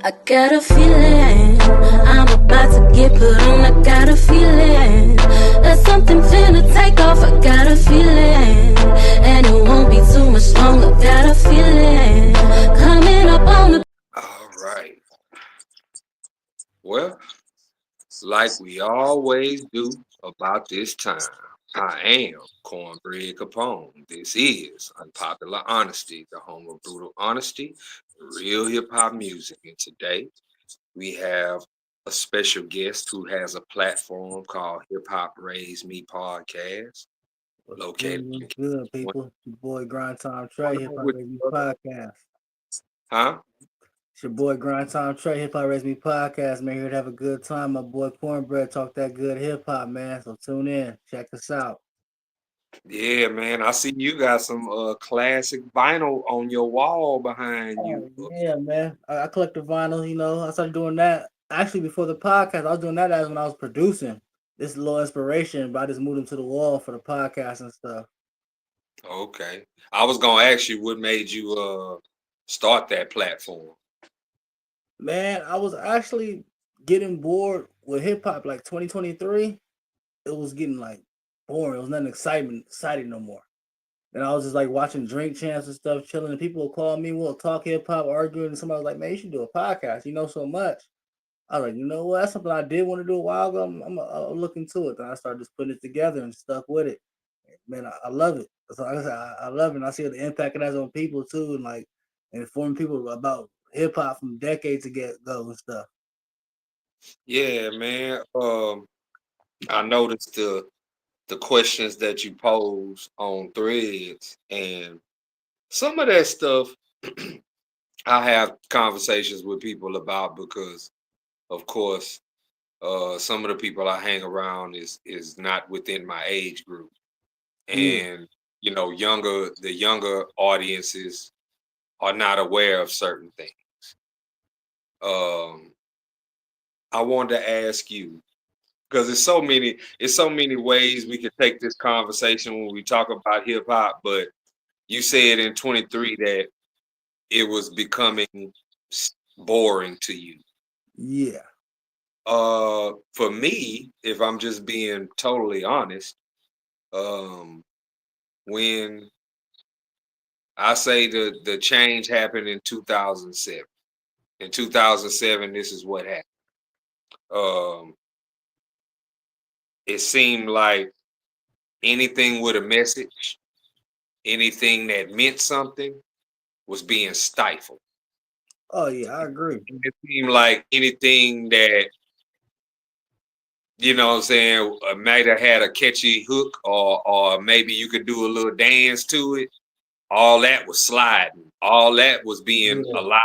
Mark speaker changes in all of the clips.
Speaker 1: I got a feeling I'm about to get put on. I got a feeling that something finna take off. I got a feeling, and it won't be too much longer. Got a feeling coming up on the.
Speaker 2: All right. Well, like we always do about this time, I am Cornbread Capone. This is Unpopular Honesty, the home of brutal honesty, real hip hop music. And today we have a special guest who has a platform called Hip Hop Raised Me Podcast,
Speaker 3: What's
Speaker 2: located
Speaker 3: good? What's
Speaker 2: in
Speaker 3: good,
Speaker 2: California.
Speaker 3: people? It's your boy Grind Time Trey,
Speaker 2: What's
Speaker 3: Hip
Speaker 2: going on
Speaker 3: Hop
Speaker 2: with
Speaker 3: Raise Me
Speaker 2: you, brother?
Speaker 3: Podcast.
Speaker 2: Huh?
Speaker 3: It's your boy Grind Time Trey, Hip Hop Raise Me Podcast. Man, here to have a good time. My boy Cornbread talk that good hip hop, man. So tune in, check us out.
Speaker 2: Yeah, man. I see you got some classic vinyl on your wall behind you.
Speaker 3: Oh yeah, man. I collect the vinyl. I started doing that actually before the podcast. I was doing that as when I was producing. This is a little inspiration, but I just moved them to the wall for the podcast and stuff.
Speaker 2: Okay. I was gonna ask you what made you start that platform.
Speaker 3: Man, I was actually getting bored with hip hop like 2023. It was getting like boring. It was nothing exciting no more. And I was just like watching drink champs and stuff, chilling. And people would call me, we'll talk hip hop, arguing. And somebody was like, "Man, you should do a podcast. You know so much." I was like, "You know what? That's something I did want to do a while ago. I'll look into it." Then I started just putting it together and stuck with it. Man, I love it. So like I said, I love it. And I see the impact it has on people too, and like informing people about hip hop from decades ago and stuff.
Speaker 2: Yeah, man. I noticed the questions that you pose on threads and some of that stuff I have conversations with people about because of course some of the people I hang around is not within my age group.
Speaker 3: Yeah.
Speaker 2: And the younger audiences are not aware of certain things. Um I wanted to ask you because it's so many ways we could take this conversation when we talk about hip hop, but you said in 23 that it was becoming boring to you.
Speaker 3: Yeah.
Speaker 2: For me, if I'm just being totally honest, um when I say the change happened in 2007. In 2007, this is what happened. Um it seemed like anything with a message, anything that meant something was being stifled.
Speaker 3: Oh yeah, I agree.
Speaker 2: It seemed like anything that, what I'm saying, might have had a catchy hook or maybe you could do a little dance to it, all that was sliding. All that was being
Speaker 3: Yeah.
Speaker 2: allowed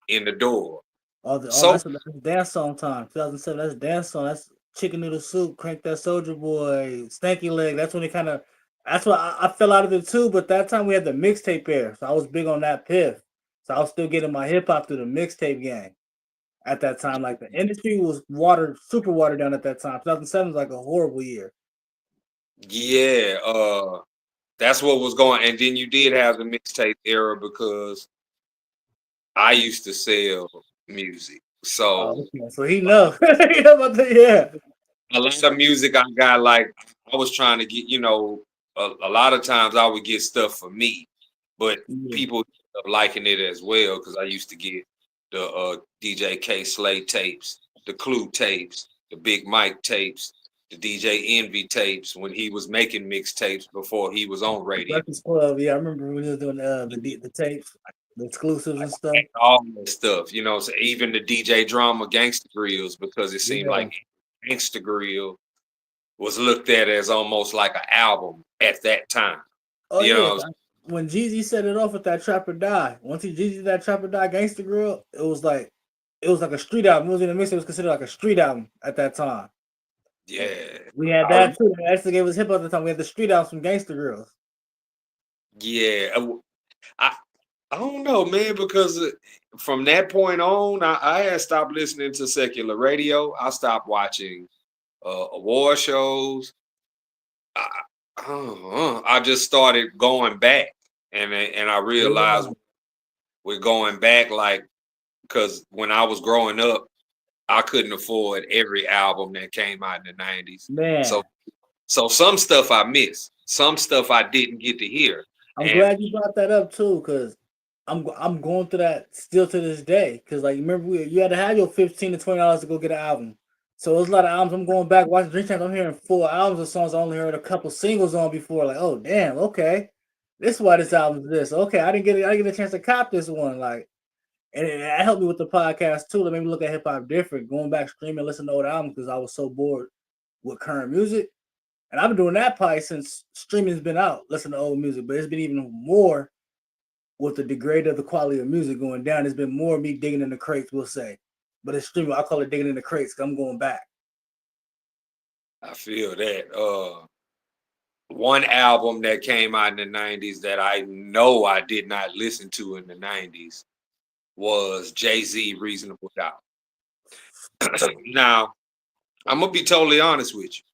Speaker 2: in the door. So
Speaker 3: That's dance song time. 2007. That's dance song. That's Chicken Noodle Soup. Crank That Soldier Boy. Stanky Leg. That's when it kind of. That's why I fell out of it too. But that time we had the mixtape era, so I was big on that piff. So I was still getting my hip hop through the mixtape game at that time. Like the industry was super watered down at that time. 2007 was like a horrible year.
Speaker 2: yeah, that's what was going. And then you did have the mixtape era because I used to sell music. So
Speaker 3: Okay. So he know. He know about that. Yeah.
Speaker 2: a lot of music I got, like I was trying to get, a lot of times I would get stuff for me, but
Speaker 3: Yeah.
Speaker 2: people ended up liking it as well because I used to get the DJ K Slay tapes, the Clue tapes, the Big Mike tapes, the DJ Envy tapes when he was making mixtapes before he was on radio.
Speaker 3: Breakfast Club. Yeah, I remember when he was doing the tapes, the exclusives and stuff.
Speaker 2: All that stuff, so even the DJ Drama Gangsta Grills because it seemed
Speaker 3: Yeah.
Speaker 2: like Gangsta Grill was looked at as almost like an album at that time.
Speaker 3: Oh
Speaker 2: You
Speaker 3: yeah,
Speaker 2: know,
Speaker 3: when Jeezy set it off with that Trapper Die, once he Jeezy that Trapper Die Gangsta Grill, it was like a street album. It was in the mix. It was considered like a street album at that time. And
Speaker 2: yeah,
Speaker 3: we had
Speaker 2: I,
Speaker 3: that too. That actually gave us hip hop at the time. We had the street albums from Gangsta Grills.
Speaker 2: yeah. I, I don't know, man, because from that point on, I had stopped listening to secular radio. I stopped watching award shows. I, I just started going back, and I
Speaker 3: Yeah.
Speaker 2: realized we're going back like because when I was growing up, I couldn't afford every album that came out in the 90s.
Speaker 3: Man,
Speaker 2: So some stuff I missed, some stuff I didn't get to hear.
Speaker 3: I'm
Speaker 2: And
Speaker 3: glad you brought that up too, because I'm going through that still to this day. Because like remember you had to have your $15 to $20 to go get an album. So there's a lot of albums. I'm going back watching Drink Champs. I'm hearing full albums of songs I only heard a couple singles on before. Like, oh damn, okay, this is why this album's this. Okay, I didn't get a chance to cop this one. Like, and that helped me with the podcast too. That made me look at hip hop different. Going back streaming, listening to old albums because I was so bored with current music. And I've been doing that probably since streaming's been out, listening to old music. But it's been even more with the degrade of the quality of music going down. It's been more me digging in the crates, we'll say. But it's streaming. I call it digging in the crates because I'm going back.
Speaker 2: I feel that. One album that came out in the 90s that I know I did not listen to in the 90s was Jay-Z Reasonable Doubt. Now, I'm gonna be totally honest with you.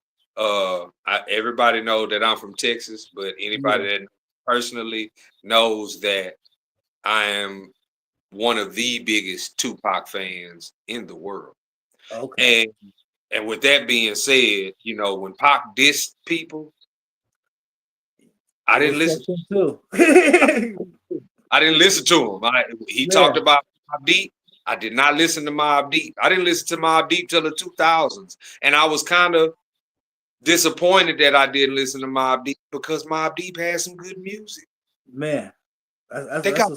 Speaker 2: Everybody know that I'm from Texas, but anybody that personally knows that I am one of the biggest Tupac fans in the world.
Speaker 3: Okay.
Speaker 2: And with that being said, you know, when Pac dissed people, I didn't listen.
Speaker 3: Too.
Speaker 2: I didn't listen to him. He talked about Mobb Deep. I did not listen to Mobb Deep. I didn't listen to Mobb Deep till the 2000s, and I was kind of disappointed that I didn't listen to Mobb Deep because Mobb Deep had some good music.
Speaker 3: Man,
Speaker 2: they got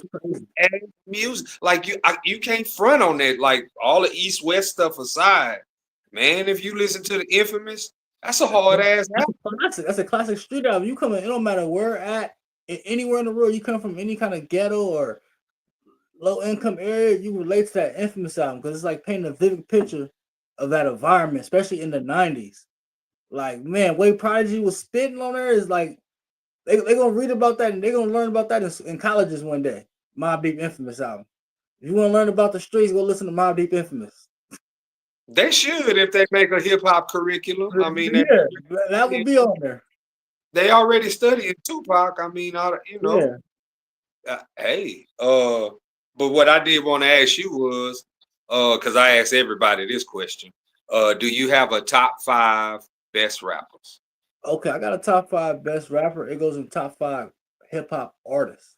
Speaker 2: music. Like you can't front on that. Like all the East West stuff aside, man. If you listen to the Infamous, that's a hard ass album.
Speaker 3: That's a classic street album. You come in, it don't matter where at, anywhere in the world. You come from any kind of ghetto or low income area, you relate to that Infamous album because it's like painting a vivid picture of that environment, especially in the 90s. Like, man, way Prodigy was spitting on there is like they're gonna read about that and they're gonna learn about that in colleges one day. Mobb Deep Infamous album. If you want to learn about the streets, go listen to Mobb Deep Infamous.
Speaker 2: They should if they make a hip hop curriculum. I mean,
Speaker 3: that would be on there.
Speaker 2: They already studying Tupac. I mean, you know, but what I did want to ask you was, because I asked everybody this question, do you have a top 5 best rappers?
Speaker 3: Okay, I got a top 5 best rapper. It goes in top 5 hip hop artists,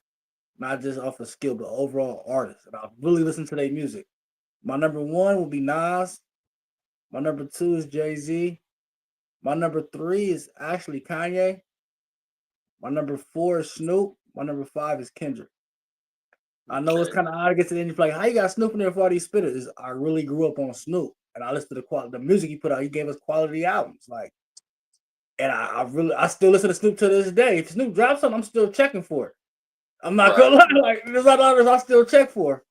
Speaker 3: not just off of skill, but overall artists. And I really listen to their music. My number 1 will be Nas. My number 2 is Jay-Z. My number 3 is actually Kanye. My number 4 is Snoop. My number 5 is Kendrick. I know it's kind of odd to get to the end. You're like, how you got Snoop in there for all these spitters? I really grew up on Snoop, and I listened to the music he put out. He gave us quality albums, like, and I still listen to Snoop to this day. If Snoop drops something, I'm still checking for it. I'm not gonna lie, like there's a lot of others I still check for.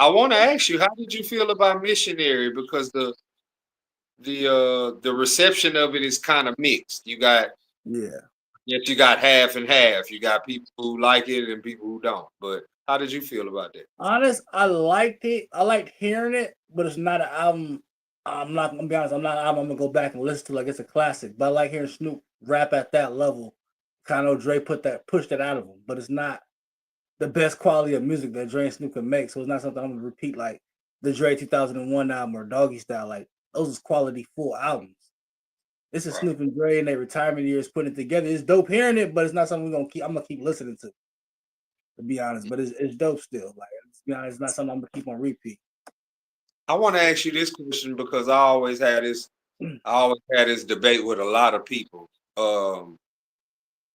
Speaker 2: I want to ask you, how did you feel about Missionary? Because the reception of it is kind of mixed. You got you got half and half. You got people who like it and people who don't. But how did you feel about that?
Speaker 3: Honest, I liked it. I liked hearing it, but it's not an album. I'm gonna be honest. I'm not an album I'm gonna go back and listen to like it's a classic. But I like hearing Snoop rap at that level. Kind of Dre pushed that out of him, but it's not the best quality of music that Dre and Snoop can make. So it's not something I'm gonna repeat like the Dre 2001 album or Doggy Style. Like those is quality full albums. This is Snoop and Dre in their retirement years putting it together. It's dope hearing it, but it's not something I'm gonna keep listening to be honest. But it's dope still. Like to be honest, it's not something I'm gonna keep on repeat.
Speaker 2: I want to ask you this question because I always had this debate with a lot of people.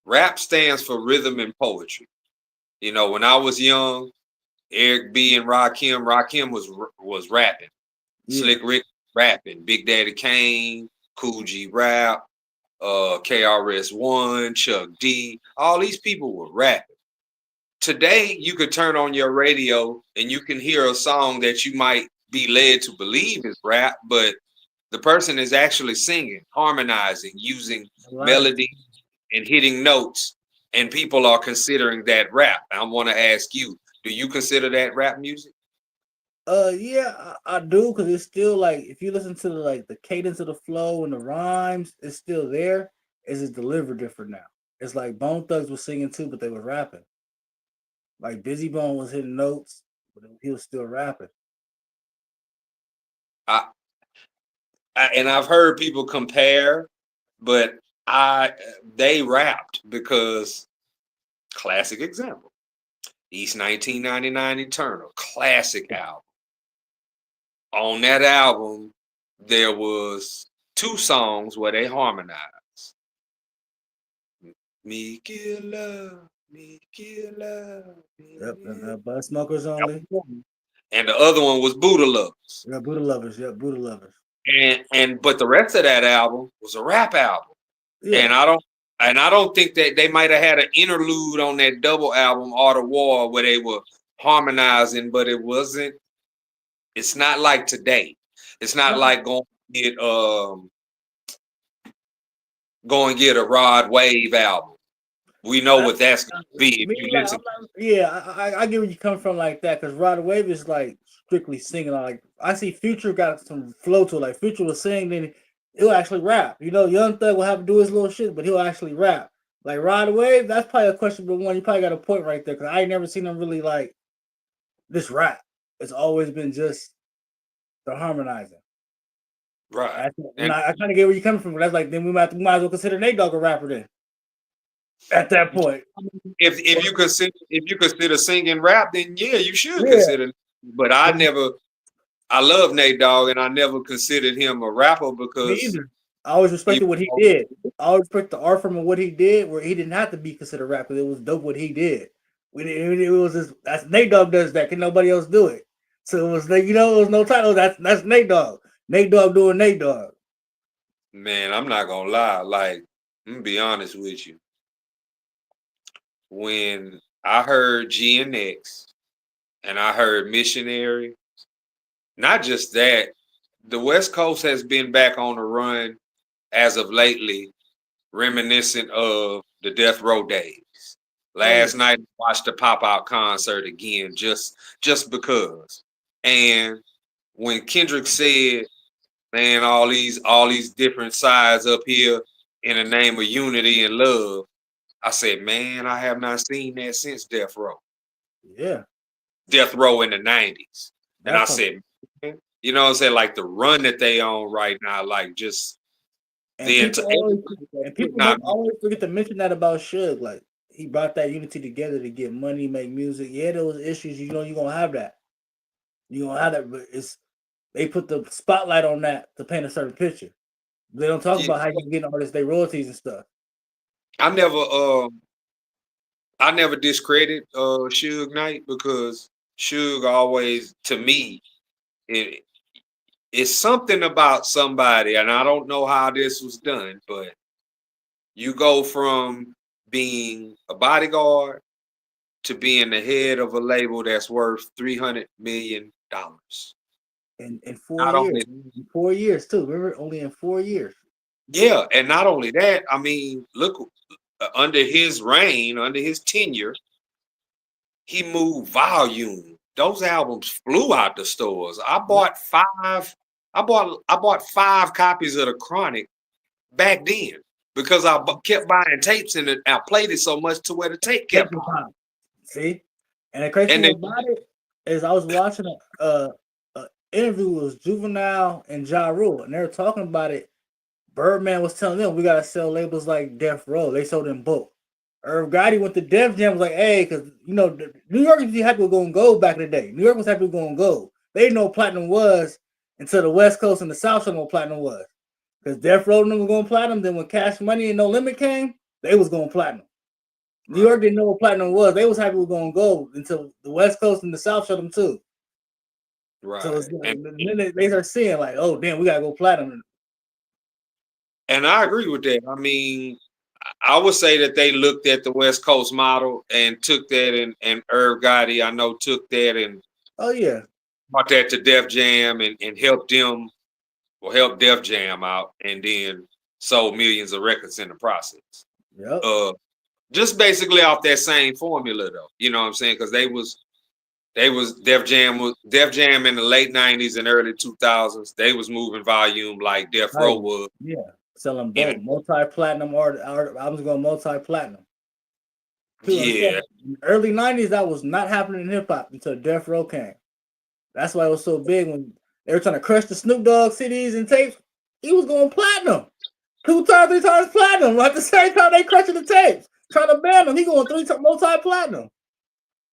Speaker 2: Rap stands for rhythm and poetry. You know, when I was young, Eric B and Rakim was rapping. Slick Rick rapping. Big Daddy Kane, Cool G rap, KRS-One, Chuck D. All these people were rapping. Today, you could turn on your radio and you can hear a song that you might be led to believe is rap, but the person is actually singing, harmonizing, using melody and hitting notes, and people are considering that rap. I want to ask you, do you consider that rap music?
Speaker 3: Yeah, I do, because it's still like if you listen to the cadence of the flow and the rhymes, it's still there. It's just delivered different now. It's like Bone Thugs was singing too, but they were rapping. Like Busy Bone was hitting notes, but he was still rapping.
Speaker 2: I, and I've heard people compare, but they rapped because classic example. East 1999 Eternal, classic album. On that album, there was 2 songs where they harmonized. Me give love, me give love.
Speaker 3: Yep, and Bud Smokers only.
Speaker 2: And the other one was Buddha Lovers.
Speaker 3: Yeah, Buddha Lovers. Yeah, Buddha Lovers.
Speaker 2: And but the rest of that album was a rap album.
Speaker 3: Yeah.
Speaker 2: And I don't think that they might have had an interlude on that double album, Art of War, where they were harmonizing, but it wasn't. It's not like today. It's not like go and get a Rod Wave album. We know what that's gonna be if you listen.
Speaker 3: I get where you come from like that, because Rod Wave is like strictly singing. Like I see Future got some flow to it. Like Future will sing, then he'll actually rap. You know, Young Thug will have to do his little shit, but he'll actually rap. Like Rod Wave, that's probably a questionable one. You probably got a point right there, because I ain't never seen him really like this rap. It's always been just the harmonizing.
Speaker 2: Right.
Speaker 3: And I kind of get where you're coming from. That's like, then we might as well consider Nate Dogg a rapper then. At that point,
Speaker 2: if you consider singing rap, then yeah, you should consider. But I love Nate Dogg, and I never considered him a rapper because
Speaker 3: I always respected what he did. I always respect the art from what he did, where he didn't have to be considered rap, because it was dope what he did. It was just, that's Nate Dogg does that. Can nobody else do it? So it was like, it was no title. That's Nate Dogg. Nate Dogg doing Nate Dogg.
Speaker 2: Man, I'm not gonna lie. Like, I'm gonna be honest with you. When I heard GNX and I heard Missionary, not just that, the West Coast has been back on the run as of lately, reminiscent of the Death Row days. Last night, I watched the Pop Out concert again, just because. And when Kendrick said, "Man, all these different sides up here in the name of unity and love," I said, "Man, I have not seen that since Death Row."
Speaker 3: Yeah.
Speaker 2: Death Row in the 90s. And I said, man, you know what I'm saying? Like the run that they on right now, like just
Speaker 3: people always forget to mention that about Suge. Like he brought that unity together to get money, make music. Yeah, there was issues, you're gonna have that. You're gonna have that, but they put the spotlight on that to paint a certain picture. They don't talk about how you get artists their royalties and stuff.
Speaker 2: I never discredit Suge Knight, because Suge always, to me, it's something about somebody, and I don't know how this was done, but you go from being a bodyguard to being the head of a label that's worth $300 million.
Speaker 3: In 4 years. In 4 years too. Remember, only in 4 years.
Speaker 2: Yeah, and not only that, I mean, look, under his reign, under his tenure, he moved volume. Those albums flew out the stores. I bought 5 copies of the Chronic back then, because I kept buying tapes, and I played it so much to where the tape kept on.
Speaker 3: See, and the crazy thing about it is, I was watching a interview with Juvenile and Ja Rule, and they were talking about it. Birdman was telling them, we gotta sell labels like Death Row. They sold them both. Irv Gotti went to Def Jam, was like, hey, because New York was happy with going gold back in the day. New York was happy with going gold. They didn't know what platinum was until the West Coast and the South showed what platinum was. Because Death Row was going platinum. Then when Cash Money and No Limit came, they was going platinum. New York didn't know what platinum was. They was happy with going gold until the West Coast and the South showed them too.
Speaker 2: Right.
Speaker 3: So then they start seeing like, oh damn, we gotta go platinum.
Speaker 2: And I agree with that. I mean, I would say that they looked at the West Coast model and took that, and Irv Gotti, I know, took that and brought that to Def Jam and helped them, or helped Def Jam out, and then sold millions of records in the process.
Speaker 3: Yep.
Speaker 2: Just basically off that same formula, though. You know what I'm saying? Because they was Def Jam in the late 90s and early 2000s. They was moving volume like Death Row was.
Speaker 3: Yeah. Selling both multi-platinum albums going multi-platinum.
Speaker 2: Yeah.
Speaker 3: In the early 90s, that was not happening in hip hop until Death Row came. That's why it was so big when They were trying to crush the Snoop Dogg CDs and tapes. He was going platinum. 2 times, 3 times platinum. At the same time they crushing the tapes. Trying to ban him. He going 3 times multi-platinum.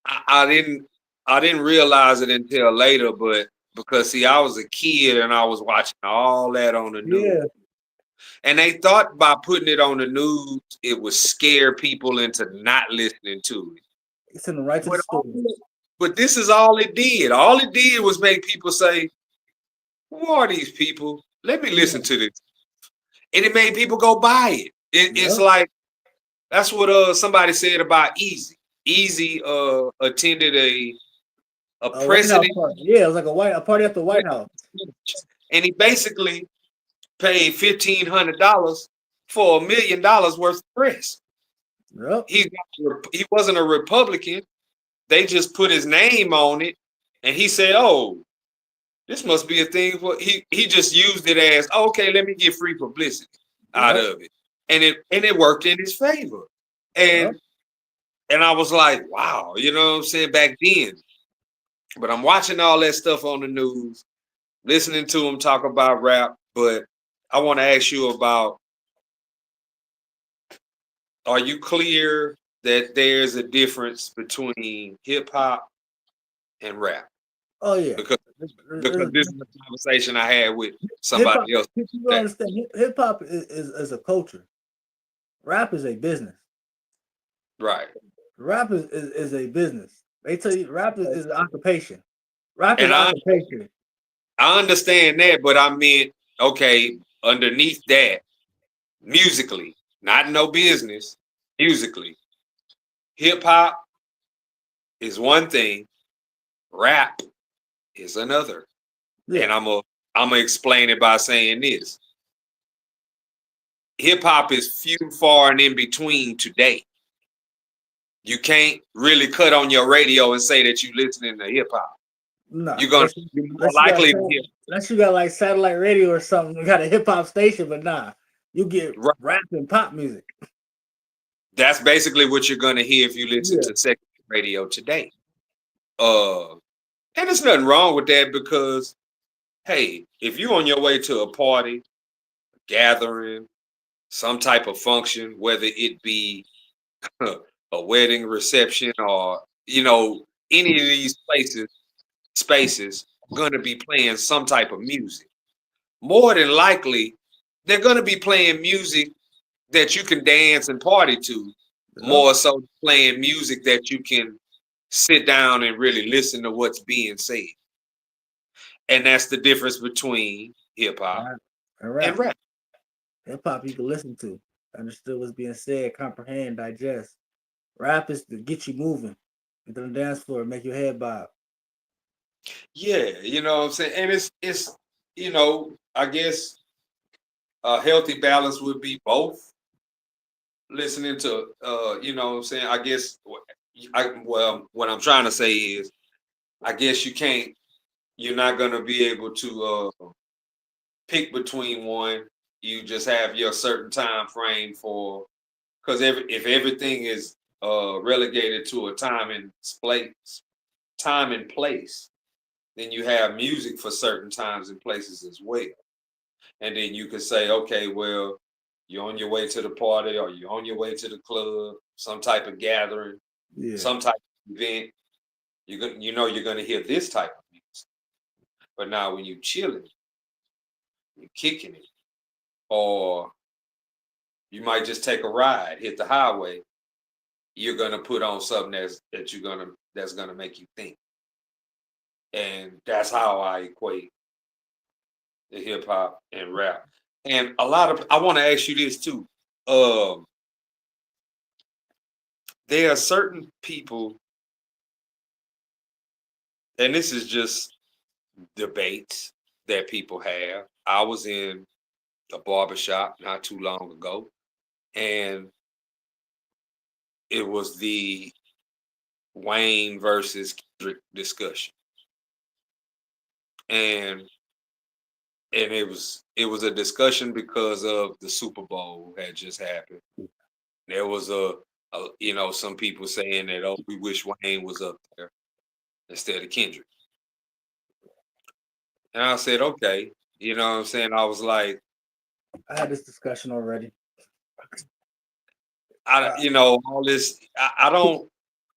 Speaker 2: I didn't realize it until later, but because see, I was a kid and I was watching all that on the news.
Speaker 3: Yeah.
Speaker 2: And they thought by putting it on the news, it would scare people into not listening to it.
Speaker 3: It's in the right to the story.
Speaker 2: But this is all it did. All it did was make people say, who are these people? Let me listen to this. And it made people go buy it. It's like, that's what somebody said about Easy. Easy attended a president.
Speaker 3: Yeah, it was like a party at the White House.
Speaker 2: And he basically paid $1,500 for $1 million worth of press.
Speaker 3: Yep.
Speaker 2: He wasn't a Republican. They just put his name on it, and he said, "Oh, this must be a thing for." He just used it as, "Okay, let me get free publicity out of it," and it worked in his favor. And I was like, "Wow," you know what I'm saying, back then. But I'm watching all that stuff on the news, listening to him talk about rap. But I want to ask you about: are you clear that there's a difference between hip hop and rap?
Speaker 3: Oh yeah,
Speaker 2: because this is a conversation I had with somebody else.
Speaker 3: You understand, hip hop is a culture. Rap is a business.
Speaker 2: Right.
Speaker 3: Rap is a business. They tell you rap is an occupation. Rap is an occupation.
Speaker 2: I understand that, but I meant, okay, underneath that, musically, not no business, musically, hip hop is one thing, rap is another. Yeah. And I'm gonna explain it by saying this. Hip hop is few, far, and in between today. You can't really cut on your radio and say that you're listening to hip hop.
Speaker 3: No,
Speaker 2: you're gonna be more likely to hear.
Speaker 3: Unless you got like satellite radio or something, you got a hip hop station, but nah, you get rap and pop music.
Speaker 2: That's basically what you're gonna hear if you listen to secular radio today. And there's nothing wrong with that because, hey, if you're on your way to a party, a gathering, some type of function, whether it be a wedding reception or, you know, any of these spaces going to be playing some type of music. More than likely, they're going to be playing music that you can dance and party to, more so playing music that you can sit down and really listen to what's being said. And that's the difference between hip hop and rap.
Speaker 3: Hip hop you can listen to, understood what's being said, comprehend, digest. Rap is to get you moving, get on the dance floor, make your head bob.
Speaker 2: Yeah, you know what I'm saying? And it's you know, I guess a healthy balance would be both. Listening to you know what I'm saying? I guess what I'm trying to say is I guess you're not gonna be able to pick between one. You just have your certain time frame for, because if everything is relegated to a time and place, then you have music for certain times and places as well. And then you could say, okay, well, you're on your way to the party or you're on your way to the club, some type of gathering, some type of event. You're going to hear this type of music. But now when you're chilling, you're kicking it, or you might just take a ride, hit the highway, you're going to put on something that's going to make you think. And that's how I equate the hip hop and rap. And I want to ask you this too. There are certain people, and this is just debates that people have. I was in a barbershop not too long ago, and it was the Wayne versus Kendrick discussion. And it was a discussion because of the Super Bowl had just happened. There was some people saying that, oh, we wish Wayne was up there instead of Kendrick. And I said, okay. You know what I'm saying? I was like,
Speaker 3: I had this discussion already.
Speaker 2: all this. I don't.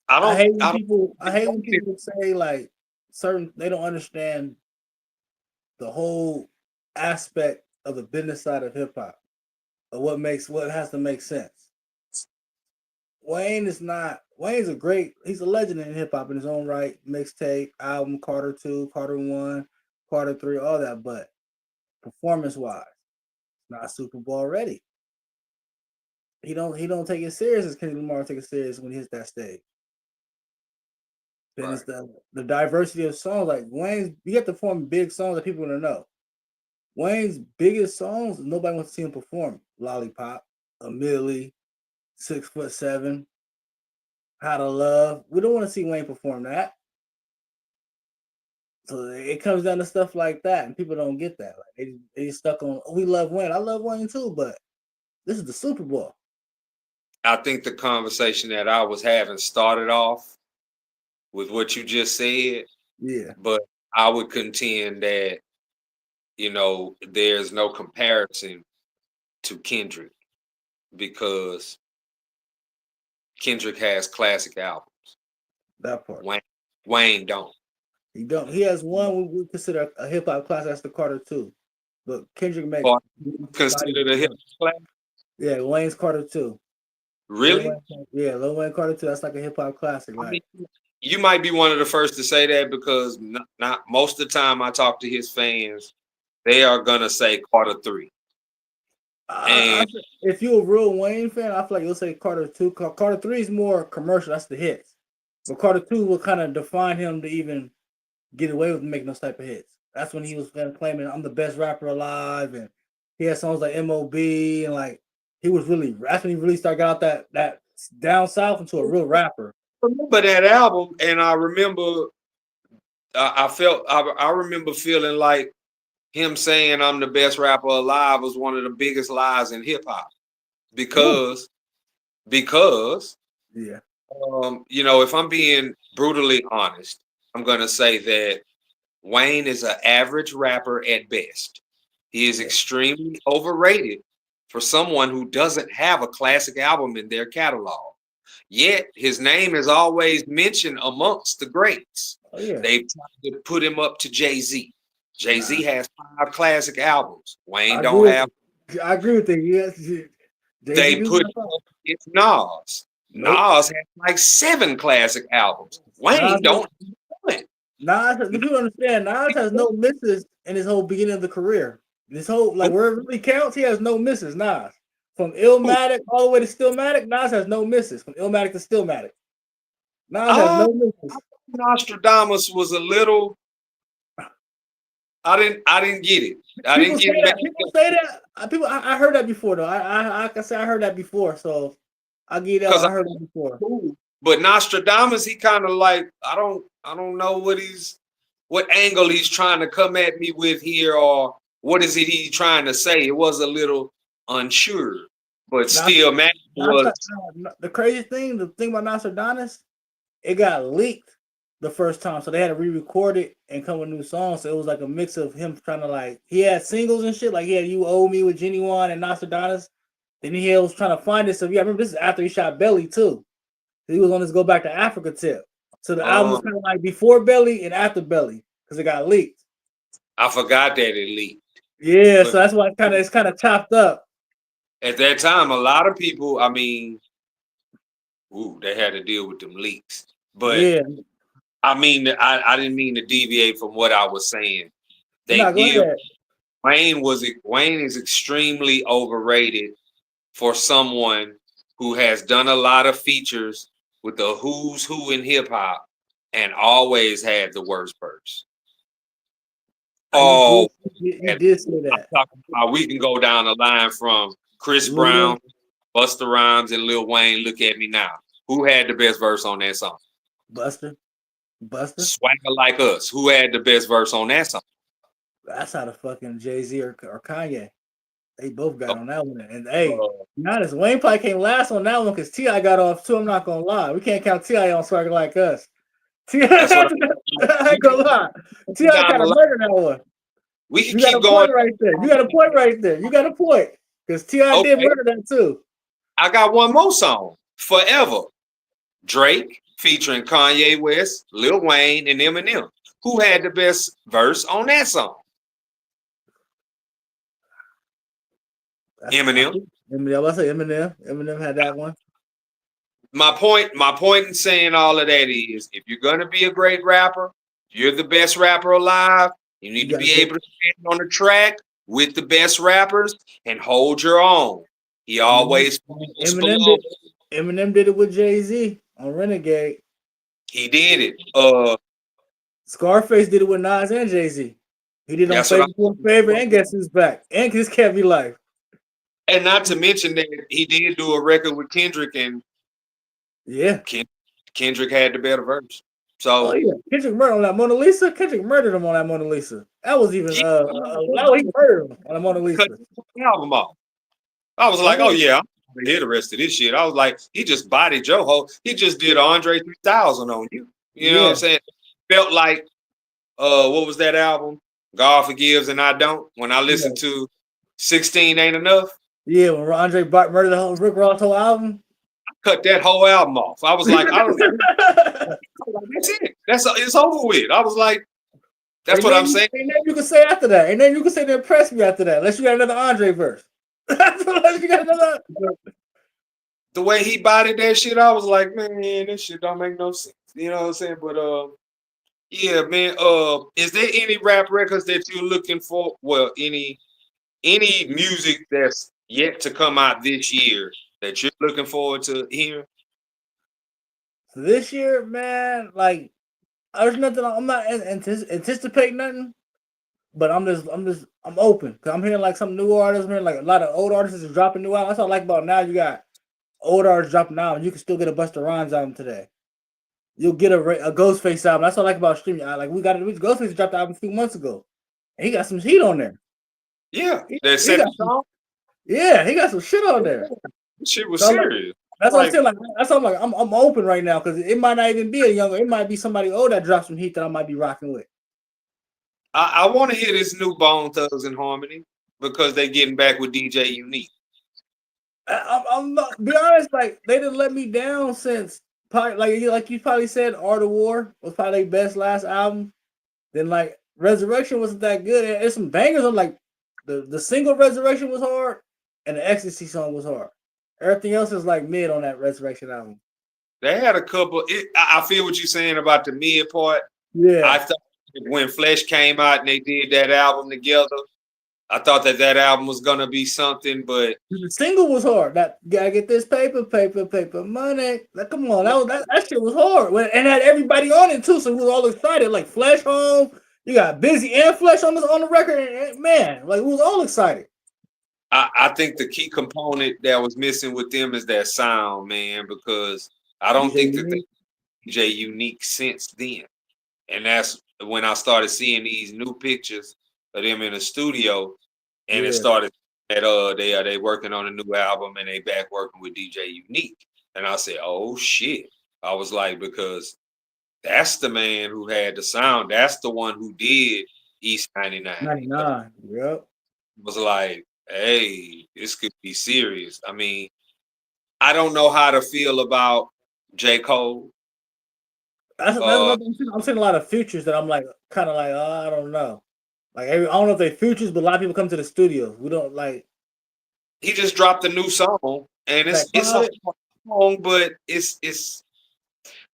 Speaker 2: I
Speaker 3: I
Speaker 2: don't.
Speaker 3: hate when
Speaker 2: I
Speaker 3: people. I hate when
Speaker 2: don't.
Speaker 3: people say like certain. They don't understand the whole aspect of the business side of hip hop, of what has to make sense. Wayne is not. Wayne's a great. He's a legend in hip hop in his own right. Mixtape, album, Carter 2, Carter 1, Carter 3, all that. But performance wise, not Super Bowl ready. He don't take it serious as Kendrick Lamar take it serious when he hits that stage. Then it's the diversity of songs. Like Wayne's, you have to form big songs that people want to know. Wayne's biggest songs, nobody wants to see him perform. Lollipop, A Millie, 6'7", How to Love. We don't want to see Wayne perform that. So it comes down to stuff like that, and people don't get that. Like they stuck on, oh, we love Wayne. I love Wayne too, but this is the Super Bowl.
Speaker 2: I think the conversation that I was having started off with what you just said.
Speaker 3: Yeah.
Speaker 2: But I would contend that, there's no comparison to Kendrick because Kendrick has classic albums.
Speaker 3: That part.
Speaker 2: Wayne don't.
Speaker 3: He don't. He has one we consider a hip hop classic. That's the Carter 2. But Kendrick makes
Speaker 2: considered a hip hop classic.
Speaker 3: Yeah, Wayne's Carter 2.
Speaker 2: Really?
Speaker 3: Lil Wayne Carter 2. That's like a hip hop classic. Like,
Speaker 2: you might be one of the first to say that because not most of the time I talk to his fans, they are gonna say Carter 3. And
Speaker 3: if you're a real Wayne fan, I feel like you'll say Carter 2. Carter 3 is more commercial. That's the hits. But Carter 2 will kind of define him to even get away with making those type of hits. That's when he was claiming I'm the best rapper alive, and he had songs like M.O.B. and like he was really. That's when he really started out that down south into a real rapper.
Speaker 2: I remember that album, and I remember I remember feeling like him saying I'm the best rapper alive was one of the biggest lies in hip hop because
Speaker 3: yeah.
Speaker 2: If I'm being brutally honest, I'm going to say that Wayne is an average rapper at best. He is extremely overrated for someone who doesn't have a classic album in their catalog. Yet his name is always mentioned amongst the greats.
Speaker 3: Oh, yeah.
Speaker 2: They've tried to put him up to Jay-Z. Jay-Z has 5 classic albums. Wayne don't have.
Speaker 3: I agree with you. Yes.
Speaker 2: They put it's Nas. Nas has like 7 classic albums. Wayne don't.
Speaker 3: Nas, if you understand, Nas has no misses in his whole beginning of the career. This whole where it really counts, he has no misses. Nas, from Illmatic all the way to Stillmatic, Nas has no misses. From Illmatic to Stillmatic, Nas has no misses.
Speaker 2: Nostradamus was a little. I didn't get it.
Speaker 3: People say that. I heard that before though. I heard that before. So I'll give you that. I heard that before.
Speaker 2: But Nostradamus, he kind of like I don't know what angle he's trying to come at me with here, or what is it he's trying to say. It was a little unsure, but still, man,
Speaker 3: the crazy thing. The thing about Nostradamus, it got leaked the first time, so they had to re-record it and come with new songs. So it was like a mix of him trying to he had singles and shit, like he had "You Owe Me" with Genuine and Nostradamus. Then he was trying to find it. So yeah, I remember this is after he shot Belly too. He was on his Go Back to Africa tip. So the album was kind of like before Belly and after Belly because it got leaked.
Speaker 2: I forgot that it leaked.
Speaker 3: Yeah, so that's why it's kind of chopped up.
Speaker 2: At that time, a lot of people, they had to deal with them leaks. But yeah. I didn't mean to deviate from what I was saying. Wayne is extremely overrated for someone who has done a lot of features with the who's who in hip hop and always had the worst verse.
Speaker 3: You did say that.
Speaker 2: We can go down the line from Chris Brown, Busta Rhymes, and Lil Wayne. Look at me now. Who had the best verse on that song?
Speaker 3: Busta.
Speaker 2: Swagger Like Us. Who had the best verse on that song?
Speaker 3: That's how the fucking Jay-Z or Kanye. They both got on that one. And hey, be honest, Wayne probably came last on that one because T.I. got off too. I'm not gonna lie. We can't count T.I. on Swagger Like Us. I ain't gonna lie. T.I. kind of murdered that one.
Speaker 2: We can
Speaker 3: You got a
Speaker 2: keep going.
Speaker 3: point right there. You got a point right there. You got a point. Because T.I. did
Speaker 2: Okay,
Speaker 3: murder that too.
Speaker 2: I got one more song. Forever. Drake featuring Kanye West, Lil Wayne, and Eminem. Who had the best verse on that song? Eminem.
Speaker 3: Eminem. I was say Eminem. Eminem had that one.
Speaker 2: My point in saying all of that is if you're gonna be a great rapper, you're the best rapper alive, you need to be able to stand on the track with the best rappers and hold your own. He always
Speaker 3: Eminem did it with Jay-Z on Renegade.
Speaker 2: He did it.
Speaker 3: Scarface did it with Nas and Jay-Z. He did on Favor and Guess Who's Back and This Can't Be Life.
Speaker 2: And not to mention that he did do a record with Kendrick, and Kendrick had the better verse. So
Speaker 3: Kendrick murdered on that Mona Lisa. Kendrick murdered him on that Mona Lisa. That was even he murdered him on the Mona Lisa.
Speaker 2: Cut the album off. I was like, oh yeah, I'm gonna hear the rest of this shit. I was like, he just bodied Joe. He just did Andre 3000 on you. You know what I'm saying? Felt like what was that album? God Forgives and I Don't. When I listened to 16 Ain't Enough.
Speaker 3: Yeah, when Andre murdered the whole Rick Ross whole album.
Speaker 2: I cut that whole album off. I was like, I don't know. That's it. It's over with. I was like, that's what I'm saying.
Speaker 3: Ain't nothing you can say after that. Ain't nothing you can say to impress me after that. Unless you got another Andre verse. Unless you got another.
Speaker 2: The way he bodied that shit, I was like, man, this shit don't make no sense. You know what I'm saying? But yeah, man. Is there any rap records that you're looking for? Well, any music that's yet to come out this year that you're looking forward to hearing?
Speaker 3: This year, man, like there's nothing. I'm not anticipating nothing, but I'm open because I'm hearing like some new artists. I'm hearing like a lot of old artists is dropping new albums. That's what I like about now. You got old artists dropping now, and you can still get a Busta Rhymes album today. You'll get a Ghostface album. That's what I like about streaming. Like Ghostface dropped the album a few months ago, and he got some heat on there.
Speaker 2: Yeah,
Speaker 3: he got some shit on there.
Speaker 2: This shit was serious.
Speaker 3: That's what I'm saying. Like, that's what I'm like. I'm open right now because it might not even be a younger. It might be somebody old that drops some heat that I might be rocking with.
Speaker 2: I want to hear this new Bone Thugs and Harmony because they're getting back with DJ Unique.
Speaker 3: I'm not, be honest. Like they didn't let me down since probably like you probably said, Art of War was probably their best last album. Then like Resurrection wasn't that good. And there's some bangers. I'm like the single Resurrection was hard, and the Ecstasy song was hard. Everything else is like mid on that Resurrection album. They
Speaker 2: had a couple. I feel what you're saying about the mid part.
Speaker 3: Yeah,
Speaker 2: I thought when Flesh came out and they did that album together, I thought that album was gonna be something, but
Speaker 3: the single was hard. That gotta get this paper, money. Like, come on, that shit was hard, and had everybody on it too, so we was all excited. Like Flesh home, you got Busy and Flesh on the record, and man, like we was all excited.
Speaker 2: I think the key component that was missing with them is that sound, man, because I don't think that they DJ Unique since then, and that's when I started seeing these new pictures of them in the studio, and it started that they working on a new album and they back working with DJ Unique, and I said, oh shit, I was like, because that's the man who had the sound, that's the one who did East 99.
Speaker 3: Yep.
Speaker 2: Was like, hey, this could be serious. I mean, I don't know how to feel about J. Cole.
Speaker 3: I'm seeing a lot of futures that I'm like, kind of like, I don't know. Like, I don't know if they're futures, but a lot of people come to the studio. We don't like.
Speaker 2: He just dropped a new song, and it's a song, but it's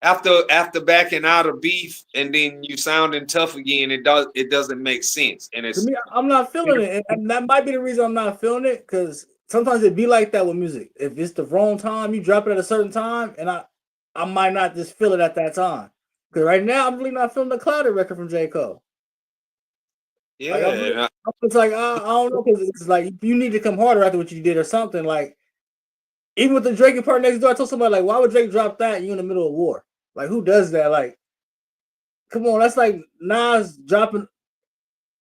Speaker 2: after backing out of Beef, and then you sounding tough again. It doesn't make sense, and it's.
Speaker 3: To me, I'm not feeling it, and that might be the reason I'm not feeling it, because sometimes it be like that with music. If it's the wrong time, you drop it at a certain time, and I might not just feel it at that time. Because right now, I'm really not feeling the Clouded record from J. Cole.
Speaker 2: Yeah,
Speaker 3: it's like I don't know, because it's like you need to come harder after what you did or something. Like even with the Drake and Part Next Door, I told somebody like, why would Drake drop that? You in the middle of war? Like who does that? Like, come on, that's like Nas dropping an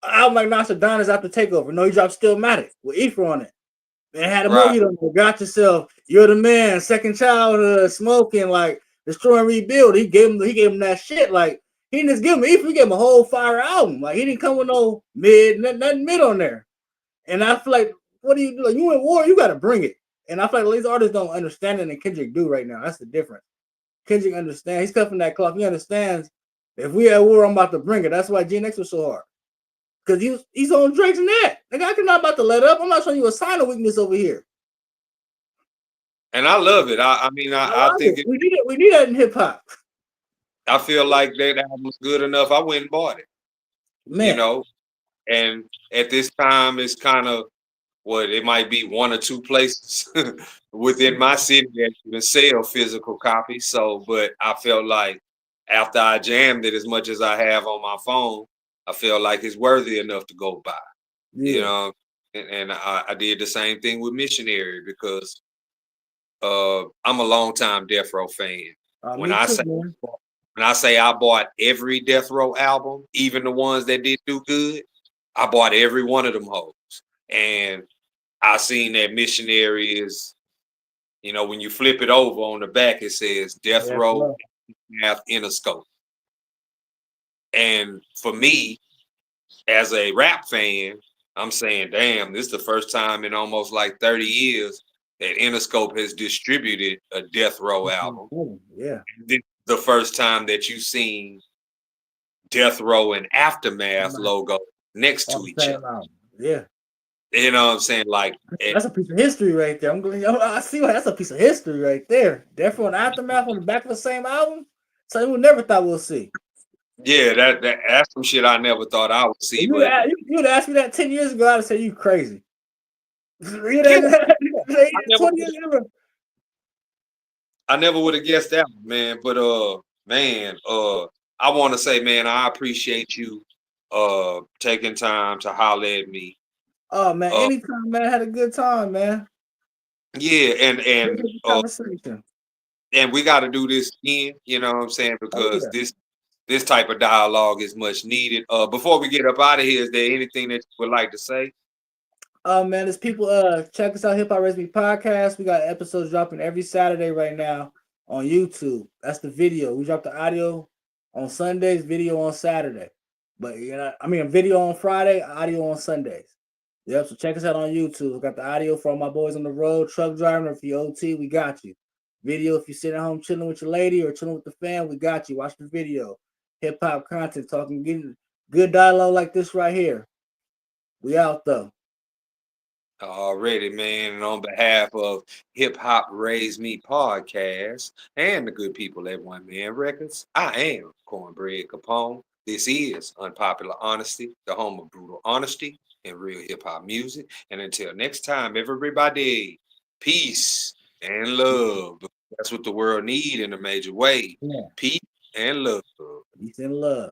Speaker 3: album like Nostradamus after Takeover. No, he dropped Stillmatic with Ether on it. And had a movie on there. Got Yourself, You're the Man, Second Childhood, Smoking, like Destroy and Rebuild. He gave him that shit. Like He didn't just give him an EP, he gave him a whole fire album. Like he didn't come with no mid, nothing mid on there. And I feel like, what do you do? Like you in war, you got to bring it. And I feel like these artists don't understand it, and Kendrick do right now. That's the difference. Kendrick understands. He's cut from that cloth. He understands. If we at war, I'm about to bring it. That's why GNX was so hard. Because he's on Drake's net. Like I'm not about to let up. I'm not showing you a sign of weakness over here.
Speaker 2: And I love it. I mean, I think
Speaker 3: we need it. We need that in hip hop.
Speaker 2: I feel like that album was good enough. I went and bought it.
Speaker 3: Man.
Speaker 2: You know, and at this time, it's kind of what it might be one or two places within my city that even sell physical copies. So, but I felt like after I jammed it as much as I have on my phone, I feel like it's worthy enough to go buy. Yeah. You know, and I did the same thing with Missionary because I'm a longtime Death Row fan. When I say I bought every Death Row album, even the ones that didn't do good, I bought every one of them hoes. And I seen that Missionary is, you know, when you flip it over on the back, it says Death Row Interscope. And for me, as a rap fan, I'm saying, damn, this is the first time in almost like 30 years that Interscope has distributed a Death Row album.
Speaker 3: Yeah.
Speaker 2: This is the first time that you've seen Death Row and Aftermath logo next to each other.
Speaker 3: Yeah.
Speaker 2: You know what I'm saying? Like
Speaker 3: that's a piece of history right there. I see why that's a piece of history right there. Death Row and Aftermath on the back of the same album. So we never thought we'll see.
Speaker 2: Yeah, that's some shit I never thought I would see.
Speaker 3: You'd ask me that 10 years ago, I'd say you crazy.
Speaker 2: I never would have guessed that, man. But I want to say, man, I appreciate you taking time to holler at me.
Speaker 3: Oh man, anytime, man. I had a good time, man.
Speaker 2: Yeah, and we got to do this again. You know what I'm saying? Because this type of dialogue is much needed. Before we get up out of here, is there anything that you would like to say?
Speaker 3: Man, there's people check us out, Hip Hop Raised Me Podcast. We got episodes dropping every Saturday right now on YouTube. That's the video. We drop the audio on Sundays, video on Saturday. But you know, I mean, a video on Friday, audio on Sundays. Yep, so check us out on YouTube. We got the audio for all my boys on the road, truck driving, or if you're OT, we got you. Video if you're sitting at home chilling with your lady or chilling with the fam, we got you. Watch the video. Hip hop content, talking, getting good dialogue like this right here. We out though.
Speaker 2: Already, man. And on behalf of Hip Hop Raised Me Podcast and the good people at One Man Records, I am Cornbread Capone. This is Unpopular Honesty, the home of brutal honesty and real hip hop music. And until next time, everybody, peace and love. That's what the world needs in a major way. Yeah. Peace and love.
Speaker 3: Peace and love.